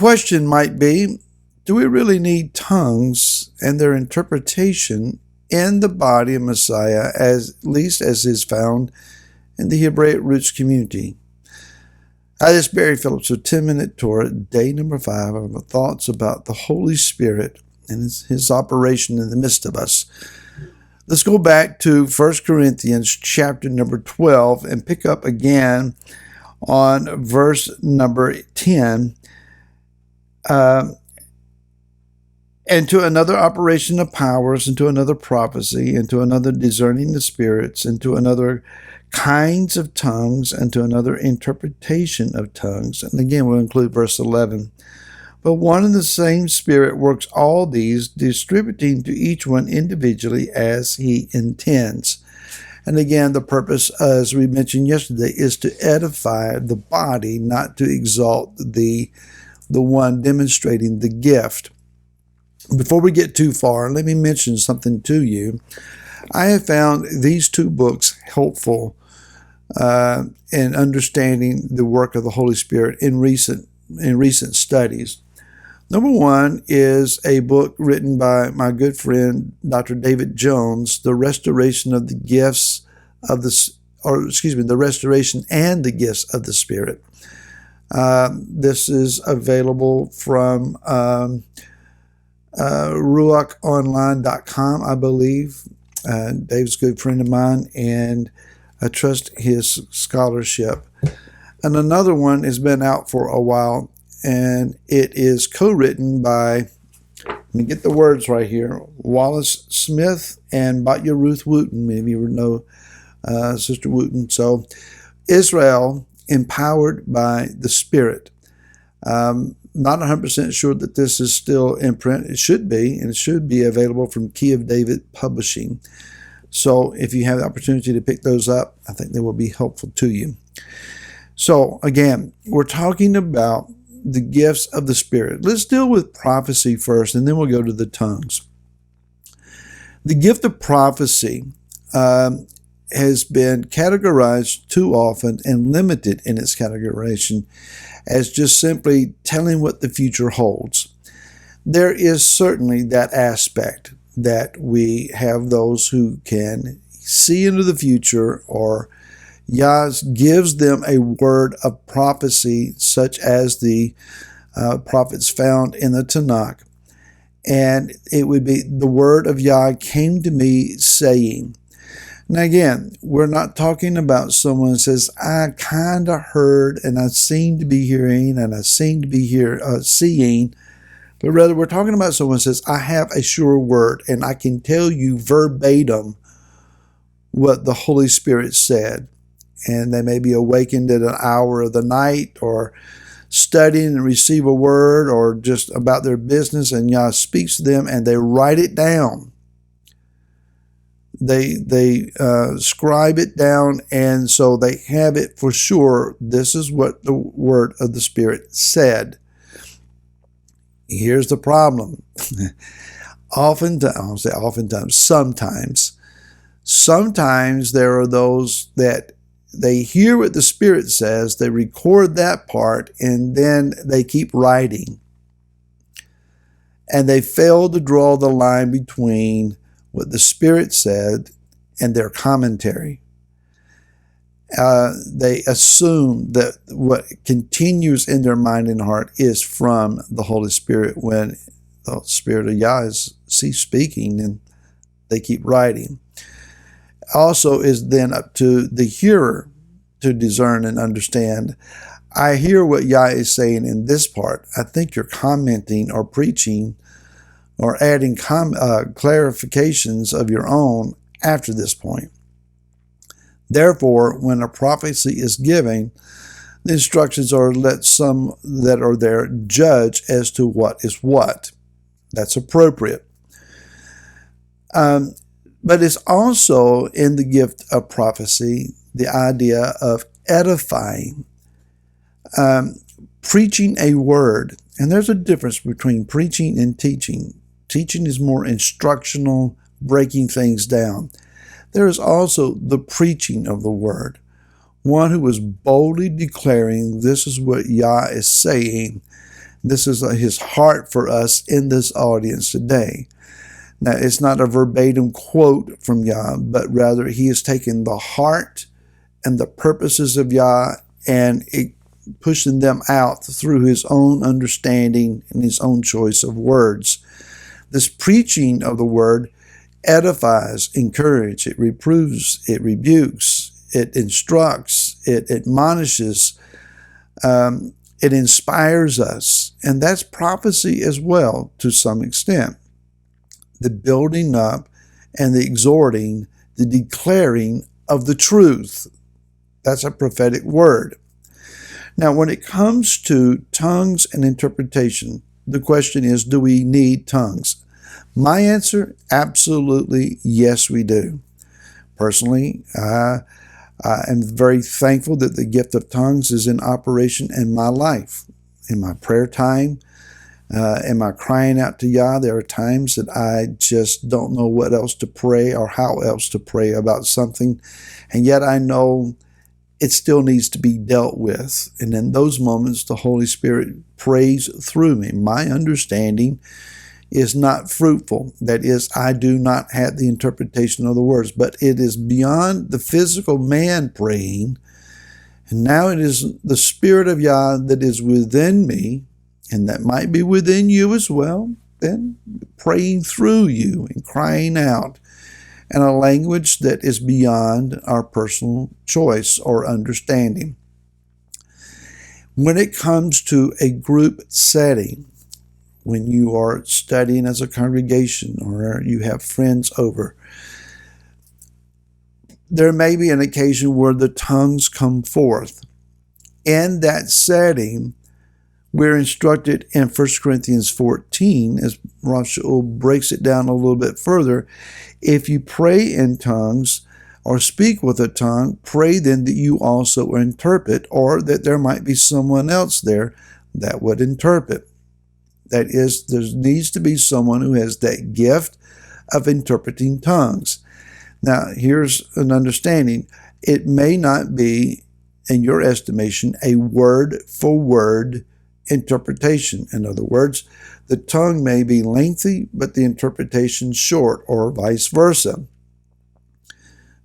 question might be, do we really need tongues and their interpretation in the body of Messiah, at least as is found in the Hebraic roots community? Hi, this is Barry Phillips with 10-Minute Torah, day number 5 of my thoughts about the Holy Spirit and his operation in the midst of us. Let's go back to 1 Corinthians chapter number 12 and pick up again on verse number 10. And to another operation of powers, and to another prophecy, and to another discerning of spirits, and to another kinds of tongues, and to another interpretation of tongues. And again, we'll include verse 11. But one and the same Spirit works all these, distributing to each one individually as he intends. And again, the purpose, as we mentioned yesterday, is to edify the body, not to exalt the one demonstrating the gift. Before we get too far, let me mention something to you. I have found these two books helpful in understanding the work of the Holy Spirit in recent studies. Number one is a book written by my good friend, Dr. David Jones, The Restoration of the Gifts of the Restoration and the Gifts of the Spirit. This is available from ruachonline.com, I believe. Dave's a good friend of mine, and I trust his scholarship. And another one has been out for a while, and it is co-written by, let me get the words right here, Wallace Smith and Batya Ruth Wooten. Maybe you know Sister Wooten. So, Israel, Empowered by the Spirit. Not 100% sure that this is still in print. It should be, and it should be available from Key of David Publishing. So if you have the opportunity to pick those up, I think they will be helpful to you. So again, we're talking about the gifts of the Spirit. Let's deal with prophecy first, and then we'll go to the tongues. The gift of prophecy has been categorized too often and limited in its categorization as just simply telling what the future holds. There is certainly that aspect that we have those who can see into the future, or Yah gives them a word of prophecy such as the prophets found in the Tanakh. And it would be, the word of Yah came to me saying. Now again, we're not talking about someone who says, I kind of heard, and I seem to be hearing, and I seem to be seeing, but rather we're talking about someone who says, I have a sure word, and I can tell you verbatim what the Holy Spirit said. And they may be awakened at an hour of the night, or studying and receive a word, or just about their business, and Yah speaks to them, and they write it down. They scribe it down, and so they have it for sure. This is what the word of the Spirit said. Here's the problem. Sometimes there are those that they hear what the Spirit says, they record that part, and then they keep writing. And they fail to draw the line between what the Spirit said and their commentary. They assume that what continues in their mind and heart is from the Holy Spirit, when the Spirit of Yah is ceased speaking and they keep writing. Also is then up to the hearer to discern and understand. I hear what Yah is saying in this part. I think you're commenting or preaching or adding clarifications of your own after this point. Therefore, when a prophecy is given, the instructions are let some that are there judge as to what is what. That's appropriate. But it's also in the gift of prophecy the idea of edifying, preaching a word. And there's a difference between preaching and teaching. Teaching is more instructional, breaking things down. There is also the preaching of the word. One who is boldly declaring, this is what Yah is saying. This is his heart for us in this audience today. Now, it's not a verbatim quote from Yah, but rather he has taken the heart and the purposes of Yah and pushing them out through his own understanding and his own choice of words. This preaching of the word edifies, encourages, it reproves, it rebukes, it instructs, it admonishes, it inspires us. And that's prophecy as well to some extent. The building up and the exhorting, the declaring of the truth. That's a prophetic word. Now, when it comes to tongues and interpretation, the question is, do we need tongues? My answer, absolutely yes, we do. Personally, I am very thankful that the gift of tongues is in operation in my life. In my prayer time, in my crying out to Yah, there are times that I just don't know what else to pray or how else to pray about something, and yet I know it still needs to be dealt with. And in those moments, the Holy Spirit prays through me. My understanding is not fruitful. That is, I do not have the interpretation of the words, but it is beyond the physical man praying. And now it is the Spirit of Yah that is within me, and that might be within you as well, then praying through you and crying out in a language that is beyond our personal choice or understanding. When it comes to a group setting, when you are studying as a congregation or you have friends over, there may be an occasion where the tongues come forth. In that setting, we're instructed in 1 Corinthians 14, as Rav Shaul breaks it down a little bit further, if you pray in tongues or speak with a tongue, pray then that you also interpret, or that there might be someone else there that would interpret. That is, there needs to be someone who has that gift of interpreting tongues. Now, here's an understanding. It may not be, in your estimation, a word-for-word interpretation. In other words, the tongue may be lengthy, but the interpretation short, or vice versa.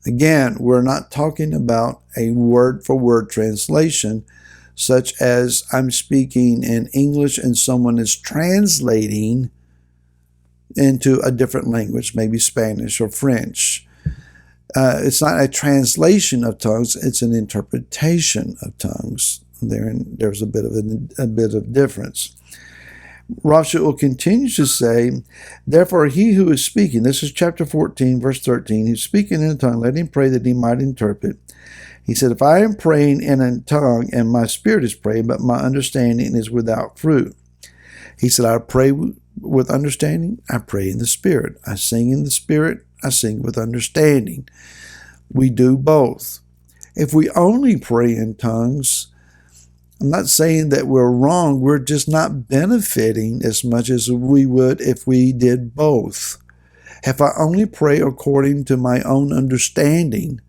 Again, we're not talking about a word-for-word translation, such as I'm speaking in English and someone is translating into a different language, maybe Spanish or French. It's not a translation of tongues, it's an interpretation of tongues. There's a bit of difference. Rav Shaul continues to say, therefore he who is speaking, this is chapter 14, verse 13, who's speaking in a tongue, let him pray that he might interpret. He said, if I am praying in a tongue and my spirit is praying, but my understanding is without fruit. He said, I pray with understanding, I pray in the spirit. I sing in the spirit, I sing with understanding. We do both. If we only pray in tongues, I'm not saying that we're wrong, we're just not benefiting as much as we would if we did both. If I only pray according to my own understanding,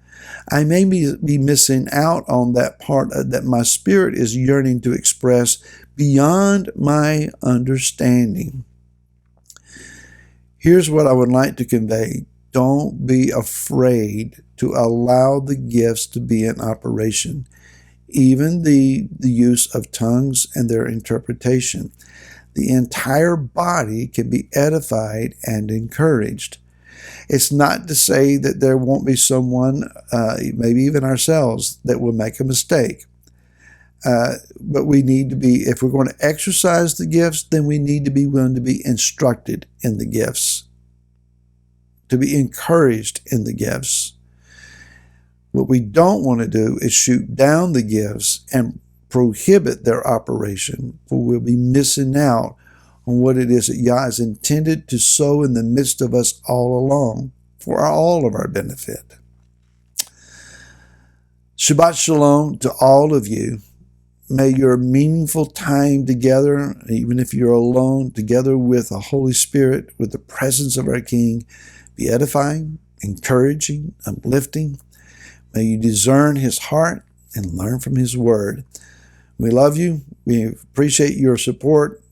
I may be missing out on that part that my spirit is yearning to express beyond my understanding. Here's what I would like to convey. Don't be afraid to allow the gifts to be in operation, even the use of tongues and their interpretation. The entire body can be edified and encouraged. It's not to say that there won't be someone, maybe even ourselves, that will make a mistake. But we need to be, if we're going to exercise the gifts, then we need to be willing to be instructed in the gifts, to be encouraged in the gifts. What we don't want to do is shoot down the gifts and prohibit their operation, for we'll be missing out on what it is that Yah is intended to sow in the midst of us all along for all of our benefit. Shabbat Shalom to all of you. May your meaningful time together, even if you're alone, together with the Holy Spirit, with the presence of our King, be edifying, encouraging, uplifting. May you discern His heart and learn from His word. We love you. We appreciate your support,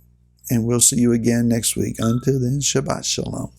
and we'll see you again next week. Until then, Shabbat Shalom.